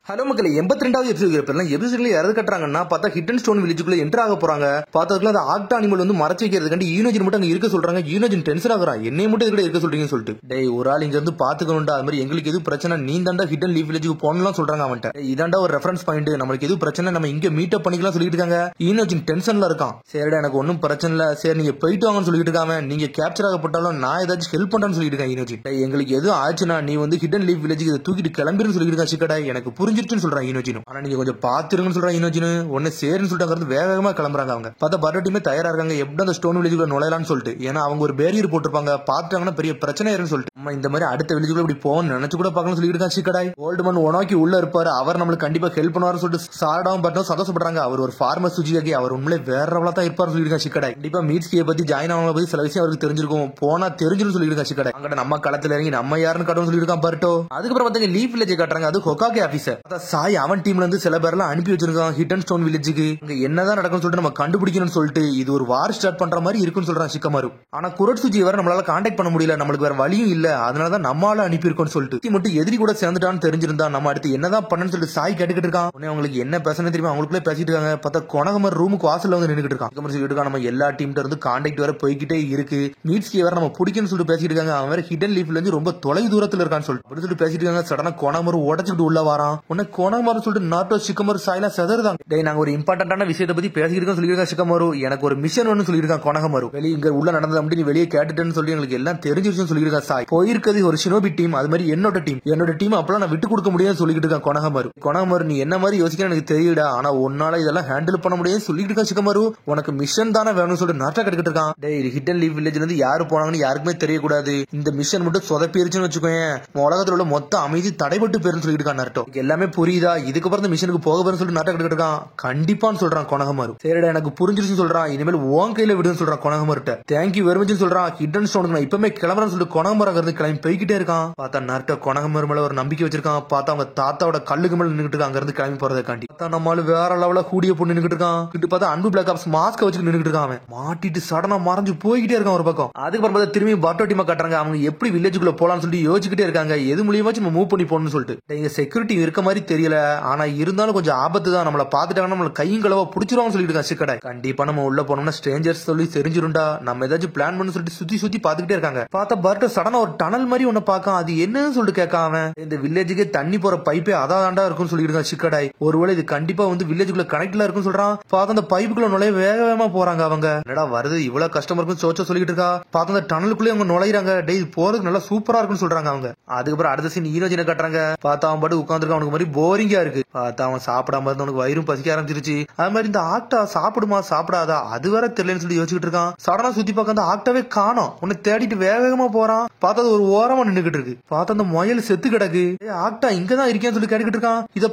Hello மக்களே 82வது episode இருப்பெல்லாம் எபிசோட்ல யாராவது கட்டுறாங்கன்னா பார்த்தா ஹிடன் ஸ்டோன் வில்லேஜுக்குள்ள என்டர் ஆக போறாங்க. பார்த்ததுக்குள்ள அந்த ஆக்டா அனிமல் வந்து மறைச்சு வைக்கிறதுக்காண்டி ஈனோஜின் மட்டும் அங்க இருக்க சொல்றாங்க. ஈனோஜின் டென்ஷன் ஆகுறான், என்னைய மட்டும் இதுல இருக்க சொல்றீங்கன்னு சொல்லிட்டு. டேய் ஒரு ஆள் இங்க இருந்து பாத்துக்கணும்டா, அது மாதிரி எங்களுக்கு எது பிரச்சனை நீ தாண்டா ஹிடன் லீஃப் வில்லேஜுக்கு போகணும்லாம் சொல்றாங்க அவன்கிட்ட. இதாண்டா ஒரு ரெஃபரன்ஸ் பாயிண்ட், நம்மளுக்கு எது பிரச்சனை நம்ம இங்க மீட் அப் பண்ணிக்கலாம் சொல்லிட்டு இருக்காங்க. ஈனோஜின் டென்ஷன்ல இருக்கான். சரிடா எனக்கு ஒன்னும் பிரச்சனை இல்ல, சரி நீங்க போயிட்டு வாங்கன்னு சொல்லிட்டு இருக்காங்க. நீங்க கேப்சர் ஆகப்பட்டாலும் நான் ஏதாச்சும் ஹெல்ப் பண்றேன்னு சொல்லிட்டு இருக்கேன் ஈனோஜின். எங்களுக்கு எதுவும் ஆச்சுன்னா நீ வந்து ஹிடன் லீஃப் வில்லேஜுக்கு இதை தூக்கிட்டு கிளம்பிருன்னு சொல்லிட்டு இருக்கா சிக்கடா. எனக்கு புரிஞ்சிருச்சுன்னு சொல்றான் ஈனோஜின். ஆனா நீங்க கொஞ்சம் பாத்துருங்கன்னு சொல்றாங்க ஈனோஜின். ஒன்னு சேருன்னு சொல்லிட்டு வேக வேகமா கிளம்புறாங்க அவங்க. பார்த்தா பரோட்டியுமே தயாரா இருக்காங்க எப்படி அந்த ஸ்டோன் வில்லேஜுக்குள்ள நுழையலாம்னு சொல்லிட்டு. ஏன்னா அவங்க ஒரு பேரியர் போட்டிருப்பாங்க, பாத்துட்டாங்கன்னா பெரிய பிரச்சனை ஆயிருன்னு சொல்லிட்டு. நம்ம இந்த மாதிரி அடுத்த வில்லேஜுக்குள்ள இப்படி போகணும்னு நினைச்சு கூட பார்க்கணும்னு சொல்லிட்டு இருக்கான் சிக்கடாய். ஓல்டுமன் ஒனாக்கி உள்ள இருப்பாரு, அவர் நம்மளுக்கு கண்டிப்பா ஹெல்ப் பண்ணுவாரு சொல்லிட்டு சாடாவும் பட்டும் சந்தோஷப்படுறாங்க. அவர் ஒரு ஃபார்மர் சுஜியாகி, அவர் உண்மையிலே வேற லெவலா தான் இருப்பாரு சொல்லியிருக்கான் சிக்கடாய். கண்டிப்பா மீட்ஸ்கியை பத்தி ஜாயின் ஆனவங்களை பத்தி சில விஷயம் அவருக்கு தெரிஞ்சிருக்கும், போனா தெரிஞ்சிடும் சொல்லியிருக்கான் சிக்கடாய். அங்க நம்ம களத்துல இறங்கி நம்ம யாருன்னு காட்டுவோம் சொல்லியிருக்கான் பர்ட்டோ. அதுக்கப்புறம் பார்த்தா லீஃப் வில்லேஜ் காட்டுறாங்க, அது ஹொகாகே ஆபீசர். சாய் அவன் டீம்ல இருந்து சில பேர்லாம் அனுப்பி வச்சிருக்கான் ஹிடன் ஸ்டோன் வில்லேஜுக்கு. அங்க என்னதான் நடக்கும்னு சொல்லிட்டு நம்ம கண்டுபிடிக்கணும்னு சொல்லிட்டு இது ஒரு வார் ஸ்டார்ட் பண்ற மாதிரி இருக்குன்னு சொல்றான் சிக்கமாரு. ஆனா குரட்சுஜி வர நம்மளால கான்டாக்ட் பண்ண முடியல, நம்மளுக்கு வேற வழியும் இல்ல, அதனாலதான் நம்மளால அனுப்பி இருக்கோம்னு சொல்லிட்டு மட்டும் எதிரி கூட சேர்ந்துட்டான்னு தெரிஞ்சிருந்தா நம்ம அடுத்து என்னதான் பண்ணு சொல்லிட்டு சாய் கேட்டுக்கிட்டு இருக்கான். உடனே அவங்களுக்கு என்ன பேசணும் தெரியுமா, அவங்களுக்குள்ளே பேசிட்டு இருக்காங்க. பார்த்தா கொனகமர் ரூமுக்கு வாசல்ல வந்து நின்னுட்டு இருக்கான். சொல்லிட்டு இருக்கான் நம்ம எல்லா டீம்ல இருந்து கான்டாக்ட் வர போய்கிட்டே இருக்கு, மீட்ஸ்கி வேற நம்ம பிடிக்குன்னு சொல்லிட்டு பேசிட்டு இருக்காங்க. அவன் வேற ஹிடன் லீஃப்ல இருந்து ரொம்ப தொலை தூரத்துல இருக்கான்னு சொல்லிட்டு பேசிட்டு இருக்காங்க. சடனா கொனகமர் உடச்சுட்டு உள்ள வரான். உடனே கொனகமர் சொல்லிட்டு நாட்டோ சிக்கமர் சாய்லா செதறுதாங்க. டேய் நாங்க ஒரு இம்பார்ட்டன்டான விஷயத்தை பத்தி பேசிட்டு இருக்கோம் சொல்லியிருக்காங்க சிக்கமாரு. எனக்கு ஒரு மிஷன் ஒன்னு சொல்லியிருக்கான் கொனகமரு. வெளியே இங்க உள்ள நடந்தது அப்படி நீ வெளியே கேட்டுட்டேன்னு சொல்லி எங்களுக்கு எல்லாம் தெரிஞ்சிருச்சுன்னு சொல்லியிருக்கான் சாய். போயிருக்கிறது ஒரு ஷினோபி டீம், அது மாதிரி என்னோட டீம் அப்பெல்லாம் நான் விட்டு கொடுக்க முடியாது சொல்லிட்டு இருக்கான் கொனகமரு. கொனகமரு நீ என்ன மாதிரி யோசிக்க எனக்கு தெரியுடா, ஆனா உன்னால இதெல்லாம் ஹேண்டில் பண்ண முடியாது சொல்லிட்டு இருக்கான் சிக்கமாரு. உனக்கு மிஷன் தானே வேணும்னு சொல்லிட்டு நாட்டா கட்டுக்கிட்டு இருக்கான். டேய் ஹிடன் லீஃப் வில்லேஜ்ல இருந்து யாரு போனாங்கன்னு யாருக்குமே தெரியக்கூடாது, இந்த மிஷன் மட்டும் சொதப்பிருச்சுன்னு வச்சுக்கோங்க, உலகத்துல உள்ள மொத்த அமைதி தடைபட்டு போயிருன்னு சொல்லிட்டு இருக்கான் நாட்டோ. எல்லாமே புரியுதா, இதுக்கப்புறம் இந்த மிஷனுக்கு போக போறேன்னு சொல்லிட்டு நாட்டா கட்டுக்கிட்டு இருக்கான். கண்டிப்பான்னு சொல்றான் கொனகமரு. சரிடா எனக்கு புரிஞ்சிருச்சுன்னு சொல்றான், இனிமேல் உன் கையில விடுன்னு சொல்றான் கொனகமர்ட்ட. தேங்க்யூ வெரி மச் சொல்றான். ஹிடன் ஸ்டோனுக்கு நான் இப்பமே கிளம்புறேன்னு சொல்லிட்டு கொனகமர் அங்கிருந்து கிளம்பி போய்கிட்டே இருக்கான். பார்த்தா நாட்டோ கொனகமர் மேல ஒரு நம்பிக்கை வச்சிருக்கான். பார்த்தா அவங்க தாத்தாவோட கல்லுக்கு மேல நின்னுட்டு இருக்கான், அங்க இருந்து கிளம்பி போறதுக்காண்டி. பார்த்தா நம்மளால வேற லெவல கூடிய பொண்ணு நின்னுட்டு இருக்கான். கிட்ட பார்த்தா அன்பு பிளாக் ஆப்ஸ் மாஸ்க் வச்சுட்டு நின்னுட்டு இருக்கான். அவன் மாட்டிட்டு சடனா மறைஞ்சு போய்கிட்டே இருக்கான் ஒரு பக்கம். அதுக்கப்புறம் பார்த்தா திரும்பி பாட்டோ டீமா காட்டுறாங்க. அவங்க எப்படி வில்லேஜுக்குள்ள போலாம்னு சொல்லிட்டு யோசிச்சுக்கிட்டே இருக்காங்க, எது மூலியமாச்சும் நம்ம மூவ் பண்ணி போகணும்னு சொல்லிட்டு. இங்க செக்யூரிட்டி இருக்க மாதிரி தெரியல, ஆனா இருந்தாலும் கொஞ்சம் ஆபத்து தான், நம்மள பாத்துட்டாங்கன்னா நம்மள கையும் களவா புடிச்சிருவாங்க சொல்லிட்டு இருக்கான் சிக்கடை. கண்டிப்பா நம்ம உள்ள போனோம்னா ஸ்ட்ரேஞ்சர்ஸ் சொல்லி தெரிஞ்சிருண்டா, நம்ம ஏதாச்சும் பிளான் பண்ணு சொல்லிட்டு சுத்தி சுத்தி பாத்துக்கிட்டே இருக்காங்க. பார்த்தா பர்ட்டோ சடனா ஒரு டனல் மாதிரி ஒண்ணு பாக்கான், அது என்னன்னு சொல்லிட்டு கேட்கான் அவன். இந்த வில்லேஜுக்கு தண்ணி போற பைப்பே அதான்டா இருக்கும்னு சொல்லிட்டு இருக்கான் சிக்கடாய். ஒருவேளை இது கண்டிப்பா வந்து வில்லேஜுக்குள்ள கனெக்ட்ல இருக்குன்னு சொல்றான். பார்த்தா அந்த பைப்புக்குள்ள நுழைய வேக வேகமா போறாங்க அவங்க. என்னடா வருது இவ்வளவு கஷ்டமா இருக்குன்னு சோச்சா சொல்லிட்டு இருக்கா. பார்த்தா அந்த டனலுக்குள்ளே அவங்க நுழையிறாங்க. டேய் போறதுக்கு நல்லா சூப்பரா இருக்குன்னு சொல்றாங்க அவங்க. அதுக்கப்புறம் அடுத்த சீன் ஈனோஜினை காட்டுறாங்க. பார்த்தா அவன் பாட்டு உட்காந்துருக்கான், அவனுக்கு மாதிரி போரிங்கா இருக்கு. பார்த்தா அவன் சாப்பிடாம இருந்து அவனுக்கு வயிறும் பசிக்க ஆரம்பிச்சிருச்சு. அது மாதிரி இந்த ஆக்டா சாப்பிடுமா சாப்பிடாதா அது வேற தெரியலன்னு சொல்லி யோசிச்சுட்டு இருக்கான். சடனா சுத்தி பார்க்க அந்த ஆக்டாவே காணோம். உன்னை தேடிட்டு வேக வேகமா போறான். பார்த்தா ஒரு ஓரமா நின்னுகிட்டு இருக்கு. பார்த்தா அந்த முயல் செத்து கிடக்கு. ஆக்டா இங்கதான் இருக்கேன்னு சொல்லி கேட்டுக்கிட்டு இருக்கான். இதை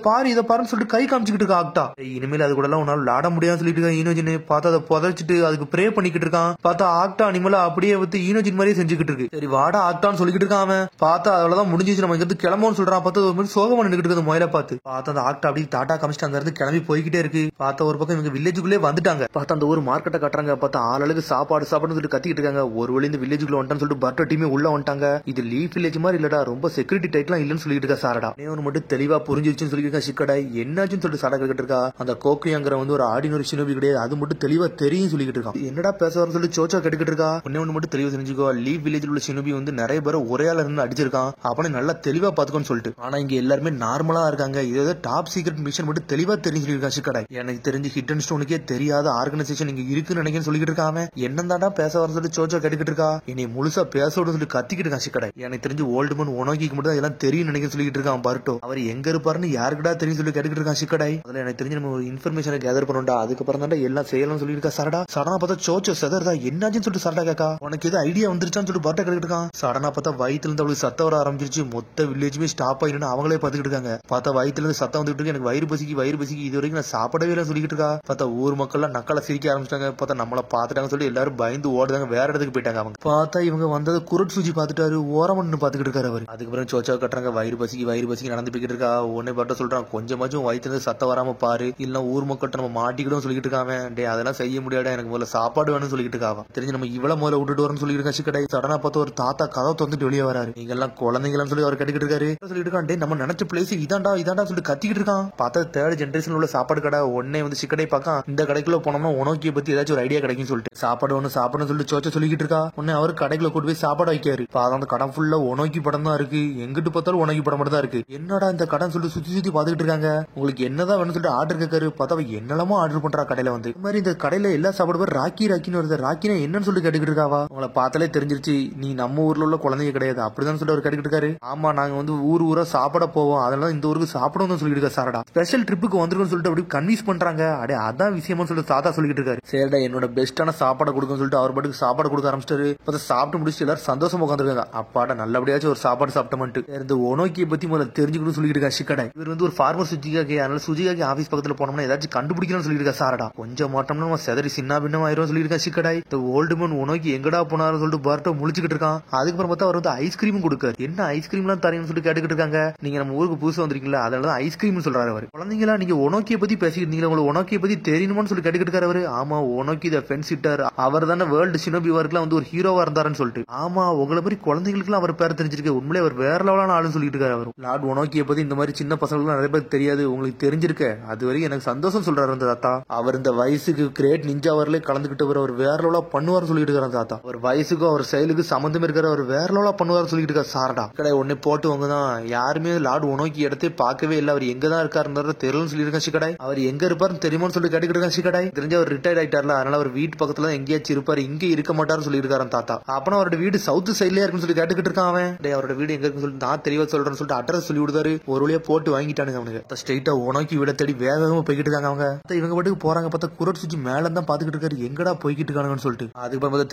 பாருன்னு சொல்லிட்டு கை காமிச்சுக்கிட்டு இருக்கா ஆக்டா. இனிமேல் அது கூட எல்லாம் உன்னால விளாட முடியாதுன்னு சொல்லிட்டு இருக்கான் ஈனோஜின். பார்த்தா அதை புதைச்சிட்டு அதுக்கு ப்ரே பண்ணிக்கிட்டு இருக்கான். பார்த்தா ஆக்டா அனிமலா அப்படியே வந்து ஈனோஜின் மாதிரியே செஞ்சுக்கிட்டு இருக்கு. சரி வாடா ஆக்டான்னு சொல்லிக்கிட்டு இருக்கான் அவன். பார்த்தா அவ்வளவுதான் முடிஞ்சிச்சு, நம்ம இங்க இருந்து கிளம்புன்னு சொல்றான். பார்த்தா ஒரு மாதிரி சோகமா நின்னுக்கிட்டு இருக்கு முயலை பார்த்து. பார்த்தா அந்த ஆக்டா அப்படி டாட்டா காமிச்சிட்டு அங்க இருந்து கிளம்பி போய்கிட்டே இருக்கு. பார்த்தா ஒரு பக்கம் இவங்க வில்லேஜுக்குள்ளே வந்துட்டாங்க. பார்த்தா அந்த ஒரு மார்க்கெட்டை காட்டுறாங்க. பார்த்தா ஆளுக்கு சாப்பாடு சொல்லிட்டு கத்திக்கிட்டு இருக்காங்க. ஒரு வழி இந்த வில்லேஜுக்குள்ள வந்துட்டான்னு சொல்லிட்டு பர்ட்டோ டீமே உள்ள வந்துட்டாங்க. இது லீஃப் வில்லேஜ் மாதிரி இல்லடா, ரொம்ப செக்யூரிட்டி டைட்லாம் இல்லன்னு சொல்லிட்டு இருக்கா சாரடா. ஒன்னு மட்டும் தெளிவா புரிஞ்சிருச்சுன்னு சொல்லிட்டு சிக்கடாய். என்னாச்சுன்னு சொல்லிட்டு சாரா கேட்டு இருக்கா. அந்த கோக்கியாங்கிற வந்து ஒரு ஆர்டினரி ஷினோபி கிடையாது, அது மட்டும் தெளிவா தெரியும் சொல்லிட்டு இருக்கான். என்னடா பேச வர சொல்லி சோச்சா கேட்டுக்கிட்டு இருக்கா. ஒன்னு மட்டும் தெளிவா தெரிஞ்சுக்கோ, லீஃப் வில்லேஜ்ல உள்ள ஷினோபி வந்து நிறைய பேர் ஒரே ஆள இருந்து அடிச்சிருக்கான், அப்பனே நல்லா தெளிவா பாத்துக்கோன்னு சொல்லிட்டு. ஆனா இங்க எல்லாருமே நார்மலா இருக்காங்க, இது டாப் சீக்ரெட் மிஷன் மட்டும் தெளிவா தெரிஞ்சு சொல்லிருக்கான் சிக்கடாய். எனக்கு தெரிஞ்சு ஹிடன் ஸ்டோனுக்கே தெரியாத ஆர்கனைசேஷன் இங்க இருக்குன்னு நினைக்கிறேன்னு சொல்லிட்டு இருக்கான். என்னதான்டா பேச வர சொல்லி சோச்சா கேட்டுக்கிட்டு இருக்கா. இனி முழுசா பேசோட சொல்லி கத்திக்கிட்டு இருக்கான் சிக்கடாய். எனக்கு தெரிஞ்சு ஓல்டுமன் ஒனோகிக்கு மட்டும் எல்லாம் தெரியும் நினைக்க சொல்லிட்டு இருக்கான் பர்ட்டோ. அவர் எங்க இருப்பாருன்னு யாருக்குடா தெரியும் சொல்லி கேட்டுக்கிட்டு இருக்கான் சிக்கடாய். அதுல எனக்கு தெரிஞ்சு நம்ம ஒரு இன்ஃபர்மேஷனை கேதர் பண்ணோம்டா, அதுக்கப்புறம் தான் எல்லாம் செய்யலாம் சொல்லி இருக்கா சரடா. சடனா பார்த்தா சோச்சோ செதறதா என்னாச்சுன்னு சொல்லிட்டு சரடா கேக்கா. உனக்கு எது ஐடியா வந்துருச்சான்னு சொல்லிட்டு பர்ட்டோ கேட்டுக்கிட்டு இருக்கான். சடனா பார்த்தா வயித்துல இருந்து அவளுக்கு சத்தம் வர ஆரம்பிச்சிருச்சு. மொத்த வில்லேஜுமே ஸ்டாப் ஆயிடுன்னு அவங்களே பாத்துக்கிட்டு இருக்காங்க. பார்த்தா வயித்துல இருந்து சத்தம் வந்துட்டு இருக்கு. எனக்கு வயிறு பசிக்கு இது வரைக்கும் நான் சாப்பிடவே இல்லை சொல்லிட்டு இருக்கா. பார்த்தா ஊர் மக்கள் எல்லாம் நக்கலை சிரிக்க ஆரம்பிச்சிட்டாங்க. பார்த்தா நம்மள பாத்துட்டாங்க சொல்லி எல்லாரும் பயந்து ஓடுதாங்க, வேற இடத்துக்கு போயிட்டாங்க அவங்க. பார்த்தா இவங்க வந்தது குரட் சூஜி பாத்துட்டாரு, ஓரமன்னு பாத்துக்கிட்டு இருக்காரு அவர். அதுக்கப்புறம் சோச்சா கட்டுறாங்க. வயிறு பசிக்கு நடந்து போய்கிட்டு இருக்கா. உடனே பட்ட சொல்றான், கொஞ்சமாச்சும் வயிற்றுல சத்தம் வராம பாரு, இல்ல ஊர் மக்கள்கிட்ட நம்ம மாட்டிக்கிடும் சொல்லிட்டு இருக்காங்க. டே அதெல்லாம் செய்ய முடியாடா, எனக்கு முதல்ல சாப்பாடு வேணும்னு சொல்லிட்டு இருக்காவா. தெரிஞ்சு நம்ம இவ்வளவு முதல்ல விட்டுட்டு வரணும்னு சொல்லிட்டு இருக்கா சிக்கடை. சடனா பார்த்து ஒரு தாத்தா கதை தந்துட்டு வெளியே வராரு. நீங்க எல்லாம் குழந்தைங்களான்னு சொல்லி அவர் கேட்டுக்கிட்டு இருக்காரு. சொல்லிட்டு இருக்கான், டே நம்ம நினைச்ச பிளேஸ் இதான் இதாண்டா சொல்லிட்டு கத்திக்கிட்டு இருக்கான். பார்த்தா தேர்ட் ஜெனரேஷன் உள்ள சாப்பாடு கடை. உடனே வந்து சிக்கடை பார்க்க இந்த கடைக்குள்ள போனோம்னா உனக்கிய பத்தி ஏதாச்சும் ஒரு ஐடியா கிடைக்கும் சொல்லிட்டு சாப்பாடு சொல்லிட்டு சோச்ச சொல்லிக்கிட்டு இருக்கா. உடனே அவர் கடைக்குள்ள கூட்டு போய் சாப்பாடு வைக்காரு. அந்த கடை ஃபுல்லா உனக்கி படம் தான் இருக்கு. எங்கிட்டு பார்த்தாலும் உனக்கி படம் மட்டும் தான் இருக்கு. என்னடா இந்த கடன் சொல்லிட்டு சுத்தி பாத்துக்கிட்டு இருக்காங்க. உங்களுக்கு என்னதான் வேணும்னு சொல்லிட்டு ஆர்டர் கேட்காரு. பார்த்தா என்னெல்லாமோ ஆர்டர் பண்றா கடையில வந்து. இந்த மாதிரி இந்த கடையில எல்லா சாப்பாடு பேர் ராக்கின்னு வருது. ராக்கினா என்னன்னு சொல்லி கேட்டுக்கிட்டு இருக்காவா. உங்களை பார்த்தாலே தெரிஞ்சிருச்சு நீ நம்ம ஊர்ல உள்ள குழந்தைங்க கிடையாது அப்படிதான் சொல்லிட்டு அவர் கேட்டுக்கிட்டு இருக்காரு. ஆமா நாங்க வந்து ஊரா சாப்பிட போவோம், அதனால இந்த ஊருக்கு சாப்பிடணும் சொல்லிட்டு இருக்கா. சாரடா ஸ்பெஷல் ட்ரிப்புக்கு வந்திருக்குன்னு சொல்லிட்டு அப்படி கன்வின்ஸ் பண்றாங்க. அடே அதான் விஷயமா சொல்லிட்டு சாதா சொல்லிட்டு இருக்காரு. சரிடா என்னோட பெஸ்டான சாப்பாடு கொடுக்குன்னு சொல்லிட்டு அவர் பாட்டுக்கு சாப்பாடு கொடுக்க ஆரம்பிச்சிட்டாரு. சாப்பிட்டு முடிச்சு எல்லாரும் சந்தோஷமா உட்காந்துருக்காங்க. அப்பாடா நல்லபடியாச்சும் ஒரு சாப்பாடு சாப்பிட்டோம்ட்டு. இந்த ஒனோக்கியை பத்தி முதல்ல தெரிஞ்சுக்கணும்னு சொல்லிட்டு இருக்கா சிக்கடை. இவர் வந்து ஒரு ஃபார்மர் சுஜிகாக்கி, அதனால சுஜிகாக்கி ஆபீஸ் பக்கத்துல போனோம்னா ஏதாச்சும் கண்டுபிடிக்கணும்னு சொல்லிட்டு இருக்கா. சாரடா கொஞ்சம் மாட்டோம்னா நம்ம செதறி சின்ன பின்னம் ஆயிரும் சொல்லிட்டு இருக்கா சிக்கடை. இந்த ஓல்டு மேன் ஒனோக்கி எங்கடா போனாலும் சொல்லிட்டு பர்ட்டோ முழிச்சுக்கிட்டு இருக்கான். அதுக்கப்புறம் பார்த்தா அவர் வந்து ஐஸ்கிரீம் கொடுக்காரு. என்ன ஐஸ்கிரீம் எல்லாம் தரேன்னு சொல்லிட்டு கேட்டுக்கிட்டு இருக்காங்க. நீங்க நம்ம ஊருக்கு புதுசா வந்திருக்கீங்களா, அதனால ஐஸ்கிரீம் சொல்றாரு அவர். குழந்தைங்களா நீங்க ஒனோக்கியை பத்தி பேசிக்கிட்டீங்களா, உங்களுக்கு ஒனோக்கியை பத்தி தெரியணும்னு சொல்லி கேட்டுக்கிட்டு இருக்காரு அவரு. ஆமா ஒனோக்கி த ஃபென்ஸ் ஹிட்டர், அவர் தானே வேர்ல்டு ஷினோபி வார்க்குல வந்து ஒரு ஹீரோவா இருந்தாருன்னு சொல்லிட்டு. ஆமா உங்களை மாதிரி குழந்தைகளுக்கு அவர் பேர் தெரிஞ்சிருக்கு. உண்மையிலே அவர் வேற லெவலான ஆளுன்னு சொல்லிட்டு இருக்காரு. அவர் லார்ட் ஒனோக்கியை பத்தி இந்த மாதிரி சின்ன பசங்களுக்கு நிறைய பேர் தெரியாது, உங்களுக்கு தெரிஞ்சிருக்க அது வரைக்கும் எனக்கு சந்தோஷம் சொல்றாரு அந்த தாத்தா. அவர் இந்த வயசுக்கு கிரேட் நிஞ்சா வரல கலந்துகிட்டு அவர் வேற லெவலா பண்ணுவார் சொல்லிட்டு இருக்காரு தாத்தா. அவர் வயசுக்கும் அவர் செயலுக்கு சம்பந்தம் இருக்கிற அவர் வேற லெவலா பண்ணுவார் சொல்லிட்டு இருக்காரு. சாரடா கடை உடனே போட்டு வாங்கதான் யாருமே லார்ட் ஒனோக்கி இடத்தை பார்க்கவே இல்லை. அவர் எங்க தான் இருக்காரு தெரியலன்னு சொல்லியிருக்கான் சிக்கடை. அவர் எங்க இருப்பாருன்னு தெரியுமான்னு சொல்லி கேட்டுக்கிட்டு இருக்கான் சிக்கடை. தெரிஞ்ச அவர் ரிட்டையர்ட் ஆயிட்டார்ல, அதனால அவர் வீட்டு பக்கத்துல எங்கேயாச்சும் இருப்பாரு, இங்கே இருக்க மாட்டாருன்னு சொல்லியிருக்காரு தாத்தா. அப்பனா அவரோட வீடு சவுத் சைட்லயே இருக்குன்னு சொல்லி கேட்டுக்கிட்டு இருக்கான் அவன். அவரோட வீடு எங்க இருக்குன்னு சொல்லிட்டு நான் தெளிவா சொல்றேன்னு சொல்லிட்டு அட்ரஸ் சொல்லி விடுதாரு. ஒரு வழியா போட்டு வாங்கிட்டானுங்க அவனுக்கு. ஸ்ட்ரைட்டா உனக்கு வீட தேடி வேகமா போய்கிட்டு இருக்காங்க அவங்க. இவங்க பாட்டுக்கு போறாங்க. பார்த்தா குரட் சுச்சி மேல தான் பாத்துக்கிட்டு இருக்காரு. எங்கடா போய்கிட்டு இருக்கானுங்கன்னு சொல்லிட்டு அதுக்கப்புறம்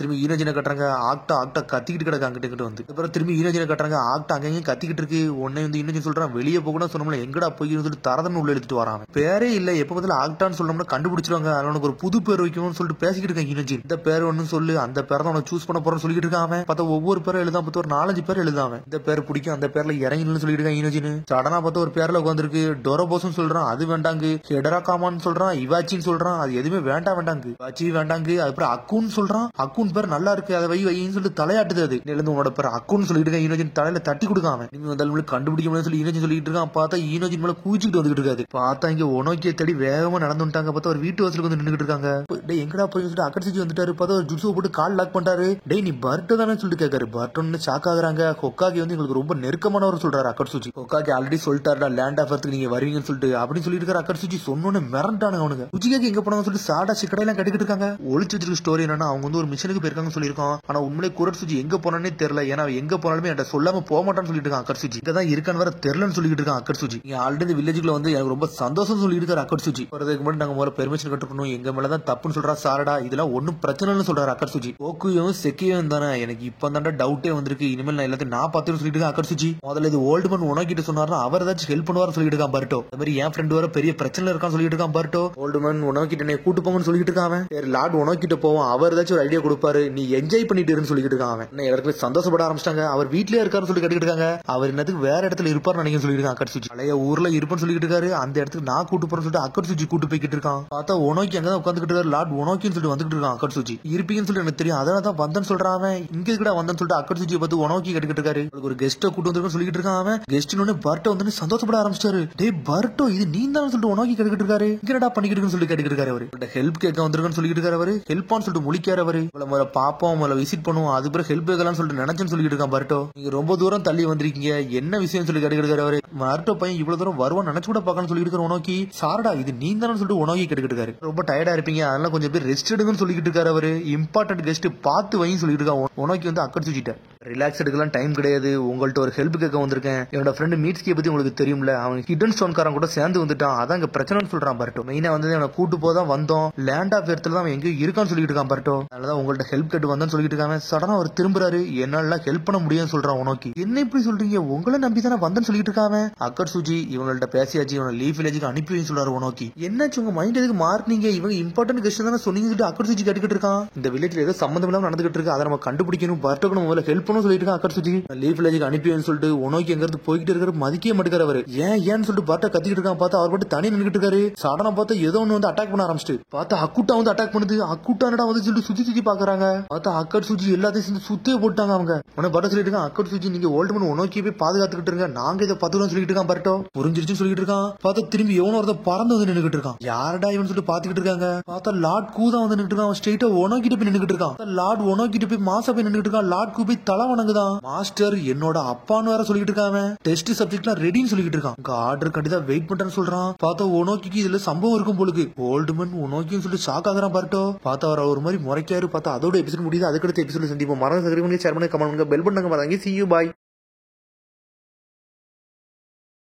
திரும்பி ஈனோஜினை கட்டுறாங்க. ஆக்டா கத்திக்கிட்டு கிடக்கு அங்கிட்டு வந்து. அப்புறம் திரும்பி ஈனோஜினை கட்டுறாங்க. ஆக்டா அங்கேயும் கத்திக்கிட்டு இருக்கு. உடனே வந்து ஈனோஜின் சொல்றான் வெளியே போகணும் சொன்னோம்ல, எங்கடா போய் சொல்லிட்டு தரதன்னு உள்ள எடுத்துட்டு வரான். பேரே இல்ல, எப்ப பார்த்தாலும் ஆக்டான்னு சொன்னோம்னா கண்டுபிடிச்சிருவாங்க, அதனால ஒரு புது பேர் வைக்கணும்னு சொல்லிட்டு பேசிக்கிட்டு இருக்காங்க ஈனோஜின். இந்த பேர் ஒன்னு சொல்லு, அந்த பேரை தான் சூஸ் பண்ண போறேன்னு சொல்லிட்டு இருக்கான். பார்த்தா ஒவ்வொரு பேரும் எழுதாம பார்த்து ஒரு 4-5 பேர் எழுதாம இந்த பேர் பிடிக்கும் அந்த பேர்ல இறங்கணும்னு சொல்லிட்டு இருக்கான் ஈனோஜின். சடனா பார்த்து ஒரு பேர்ல உட்காந்துருக்கு. டொரோபோஸ் சொல்றான், அது வேண்டாங்க. ஹெடராகாமான்னு சொல்றான், இவாச்சின்னு சொல்றான், அது எதுவுமே வேண்டாங்க. இவாச்சி வேண்டாங்க. அதுக்கப்புறம் அக்குன்னு சொல்றான், அக்குன் பேர் நல்லா இருக்கு, அதை வைன்னு சொல்லிட்டு தலையாட்டுது. அது எழுந்து உன்னோட பேர் அக்குன்னு சொல்லிட்டு இருக்கான். ஈனோஜின் தலையில தட்டி கொடுக்காம நீங்க வந்தாலும் கண்டுபிடிக்க முடியும் சொல்லி ஈனோஜின் சொல்லிட்டு இருக்கான். பார்த்தா ஈனோஜின் மேல கூச்சிட்டு வந்துட்டு இருக்காது. பார்த்தா இங்க ஒனோக்கிய தேடி வேகமா நடந்து வந்துட்டாங்க. பார்த்தா ஒரு வீட்டு வாசலுக்கு வந்து நின்றுட்டு இருக்காங்க. டேய் எங்கடா போய் சொல்லிட்டு அக்கடிச்சு வந்துட்டாரு. பார்த்தா ஒரு ஜுட்ஸு போட்டு கால் லாக் பண்றாரு. டேய் நீ பர்ட்டோ தானே சொல்லிட்டு கேட்காரு. பர்ட்டோன்னு ஷாக் ஆகுறாங்க. ஹொக்காகி வந்து எங்களுக்கு ரொம்ப நெருக்கமானவர் சொல்றாரு அக்கட்சுச்சி. ஹொக்காகி ஆல்ரெடி சொல்லிட்டாருடா லேண்ட் ஆஃப் எர்த்துக்கு நீங்க வருவீங்கன்னு சொல்லிட்டு அப்படின்னு சொல்லிட்டு இருக்காரு அக்கட்சுச்சி. சொன்னோன்னு மிரண்டானுங்க அவனுங்க. சுஜிகாக்கு எங்க போனாங்க சொல்லிட்டு சாடா சிக்கடையெல்லாம் கட்டிக்கிட்டு இருக்காங்க. ஒளிச்சு வச்சிருக்க ஸ்டோரி என்னன்னா அவங்க வந்து ஒரு மிஷனுக்கு போயிருக்காங்க சொல்லியிருக்கோம். ஆனா உண்மையிலே குரட் சுஜி எங்க போனானே தெரியல. ஏன்னா எங்க போனாலுமே என்கிட்ட சொல்லாம போக மாட்டான்னு சொல்லிட்டு இருக்கான் அக்கட்சுச்சி. இங்கதான் இருக்கான்னு வர தெரியலன்னு சொல்லிட்டு இருக்கான் அக்கட்சுச்சி. நீங்க ஆல்ரெடி வில்லேஜுக்குள்ள வந்து எனக்கு ரொம்ப சந்தோஷம் சொல்லிட்டு இருக்காரு அக்கட்சுச்சி. வரதுக்கு முன்னாடி நாங்க முதல்ல பெர்மிஷன் கட்டுக்கணும், எங்க மேலதான் தப்புன்னு சொல்றா சாரடா. இதெல்லாம் ஒன்னும் பிரச்சனைன்னு சொல்றாரு அக்கட்சுச்சி. ஓக்குயும் செக்கியும் தானே எனக்கு இப்ப தாண்டா டவுட்டே வந்திருக்கு. இனிமேல் நான் எல்லாத்தையும் நான் பார்த்துன்னு சொல்லிட்டு இருக்கேன் அக்கட்சுச்சி. முதல்ல இது ஓல்டு மேன் உனக்கிட்ட சொன்னாருன்னா அவர் ஏதாச்சும் ஹெல்ப் பண்ணுவார் சொல்லிட்டு இருக்கான் பர்ட்டோ. அந்த மாதிரி என் ஃப்ரெண்ட் வர பெரிய பிரச்சனை இருக்கான்னு சொல்லிட்டு இருக்கான் பர்ட்டோ. ஓல்டு மேன் உனக்கிட்ட என்னை கூட்டு போங்கன்னு சொல்லிட்டு இருக்கான். சரி லார்ட் உனக்கிட்ட போவோம், அவர் ஏதாச்சும் ஒரு ஐடியா கொடுப்பாரு, நீ என்ஜாய் பண்ணிட்டு இருன்னு சொல்லிட்டு இருக்கான். எல்லாருக்குமே சந்தோஷப்பட ஆரம்பிச்சிட்டாங்க. அவர் வீட்லயே இருக்காருன்னு சொல்லி கேட்டுட்டு இருக்காங்க. அவர் என்னத்துக்கு வேற இடத்துல இருப்பாரு நினைக்க சொல்லிட்டு இருக்கான் அக்கட்சுச்சி. பழைய ஊர்ல இருப்பான்னு சொல்லிட்டு இருக்காரு. அந்த இடத்துக்கு நான் கூட்டு போறேன்னு சொல்லிட்டு அக்கட்சுச்சி கூட்டு போய்கிட்டு இருக்கான். பார்த்தா உனக்கு அங்கதான் உட்காந்துக்கிட்டு இருக்காரு. லார்ட் உனக்கின்னு சொல்லிட்டு வந்துட்டு இருக்கான் அக்கட்சுச்சி. இருப்பீங்கன்னு சொல்லிட்டு எனக்கு தெரியும், அதனால தான் வந்தேன்னு சொல்றான். இங்க கூட வந்தேன்னு சொல்லிட்டு அக்கட்சுச்சியை பார்த்து உனக்கி கேட்டுக்கிட்டு இருக்காரு. ஒரு கெஸ்ட கூட்டு வந்து சொல்லிட்டு இருக்கான். அவன் கெஸ்ட் பர்ட்டோ வந்து சந்தோஷப்பட ஆரம்பிச்சாரு. டேய் பர்ட்டோ இது நீ தான் சொல்லிட்டு உனக்கி கேட்டுக்கிட்டு இருக்காரு. என்னடா பண்ணிக்கிட்டு சொல்லி கேட்டுக்கிட்டு இருக்காரு. அவரு ஹெல்ப் கேட்க வந்திருக்குன்னு சொல்லிட்டு இருக்காரு. அவரு ஹெல்ப்பான்னு சொல்லிட்டு முழிக்காரு. அவரு முதல்ல பாப்போம், முதல்ல விசிட் பண்ணுவோம், அது பிறகு ஹெல்ப் கேட்கலாம்னு சொல்லிட்டு நினைச்சேன்னு சொல்லிட்டு இருக்கான் பர்ட்டோ. நீங்க ரொம்ப தூரம் தள்ளி வந்திருக்கீங்க, என்ன விஷயம் சொல்லி கேட்டுக்கிட்டு இருக்காரு. அவரு பர்ட்டோ பையன் இவ்வளவு தூரம் வருவான்னு நினைச்சு கூட பாக்கணும்னு சொல்லிட்டு இருக்காரு. உனக்கி சாரடா இது நீ தானே சொல்லிட்டு உனக்கி கேட்டுக்கிட்டு இருக்காரு. ரொம்ப டயர்டா இருப்பீங்க, அதனால கொஞ்சம் பேர் ரெஸ்ட் எடுங்கன்னு சொல்லிட்டு இருக்காரு. அவரு இம்பார்ட்டன்ட் கெஸ்ட் பார்த்து வைன்னு சொல்லிட்டு இருக்கான். உனக்கி வந்து அக்கட்சுச்சிட்ட ரிலாக்ஸ் எடுக்கலாம் டைம் கிடையாது, உங்கள்ட்ட ஒரு ஹெல்ப் கேட்க வந்திருக்கேன். என்னோட ஃப்ரெண்ட் மீட்ஸ்கியை பத்தி உங்களுக்கு தெரியும்ல, அவன் ஹிடன் ஸ்டோன் காரன் கூட சேர்ந்து வந்துட்டான், அதான் இங்க பிரச்சனைன்னு சொல்றான் பர்ட்டோ. மெயினா வந்து அவனை கூட்டு போதான் வந்தோம், லேண்ட் ஆஃப் எர்த்ல தான் அவன் எங்கேயும் இருக்கான்னு சொல்லிட்டு இருக்கான் பர்ட்டோ. அதனாலதான் உங்கள்ட்ட ஹெல்ப் கேட்டு வந்தான்னு சொல்லிட்டு இருக்காங்க. சடனா அவர் திரும்புறாரு. என்னால ஹெல்ப் பண்ண முடியும்னு சொல்றான் உனக்கு. என்ன இப்படி சொல்றீங்க, உங்களை நம்பி தானே வந்தேன்னு சொல்லிட்டு இருக்காங்க. அக்கட்சுச்சி இவங்கள்ட்ட பேசியாச்சு, இவனை லீஃப் வில்லேஜுக்கு அனுப்பி வைன்னு சொல்றாரு உனக்கு. என்னாச்சு உங்க மைண்ட் எதுக்கு மார்க்னீங்க, இவங்க இம்பார்ட்டன்ட் கெஸ்ட் தானே சொன்னீங்க. அக்கட்சுச்சி கேட்டுக்கிட்டு இருக்கான். இந்த வில்லேஜ்ல ஏதோ சம்பந்தம் இல்லாம நடந்துகிட்டு இருக்கு, அதை நம்ம கண்டுபிடிக்கணும், பர்ட்டோக்கு முதல்ல ஹெல்ப் பண்ண சொல்லிட்டு இருக்கான் அக்கட்சுஜி. லீஃப் வில்லேஜுக்கு அனுப்பிவேன்னு சொல்லிட்டு உனோக்கி எங்க இருந்து போய்கிட்டு இருக்காரு, மதிக்கவே மாட்டேங்கிறாரு அவரு. ஏன்னு சொல்லிட்டு பார்த்தா கத்திக்கிட்டு இருக்கான். பார்த்தா அவர் பாட்டு தனி நின்னுட்டு இருக்காரு. சடனா பார்த்தா ஏதோ ஒண்ணு வந்து அட்டாக் பண்ண ஆரம்பிச்சிட்டு பார்த்தா அக்குட்டா வந்து அட்டாக் பண்ணுது. அக்குட்டானடா வந்து சொல்லிட்டு சுத்தி பாக்குறாங்க. பார்த்தா அக்கட்சுஜி எல்லாத்தையும் சேர்ந்து சுத்தே போட்டாங்க அவங்க. உன பட்ட சொல்லிட்டு இருக்கான் அக்கட்சுஜி, நீங்க ஓல்ட்மன் உனோக்கி போய் பாதுகாத்துக்கிட்டு இருங்க, நாங்க இதை பாத்துக்கலாம் சொல்லிட்டு இருக்கான். பரட்டோ புரிஞ்சிருச்சுன்னு சொல்லிட்டு இருக்கான். பார்த்தா திரும்பி எவனோ ஒருத்த பறந்து வந்து நின்னுட்டு இருக்கான். யாரடா இவன் சொல்லிட்டு பாத்துக்கிட்டு இருக்காங்க. பார்த்தா லார்ட் கூ தான் வந்து நின்னுட்டு இருக்கான். ஸ்ட்ரெயிட்டா உனோக்கிட்ட போய் நின்னுட்டு இருக்கான். லார்ட் உனோக்கிட்ட போய் மாசா போய் நின்னுட்டு இருக்கான். லார்ட் கூ போய் தலை வணங்குதான். மாஸ்டர் என்னோட அப்பான்னு வேற சொல்லிட்டு இருக்காங்க. டெஸ்ட் சப்ஜெக்ட்லாம் ரெடின்னு சொல்லிட்டு இருக்கான். ஆர்டர் கண்டிப்பா வெயிட் பண்றேன்னு சொல்றான். பார்த்தா உனோக்கிக்கு இதுல சம்பவம் இருக்கும் போலுக்கு. ஓல்டுமன் உனோக்கின்னு சொல்லிட்டு ஷாக் ஆகுறான். பரட்டோ பார்த்தா அவர் ஒரு மாதிரி முறைக்காரு. பார்த்தா அதோட எபிசோட் முடியுது. அதுக்கடுத்த எபிசோட் சந்திப்போம். மறந்து சப்ஸ்கிரைப் பண்ணுங்க, ஷேர் பண்ணுங்க, கமெண்ட் பண்ணுங்க, பெல் பண்ணுங்க. see you, bye.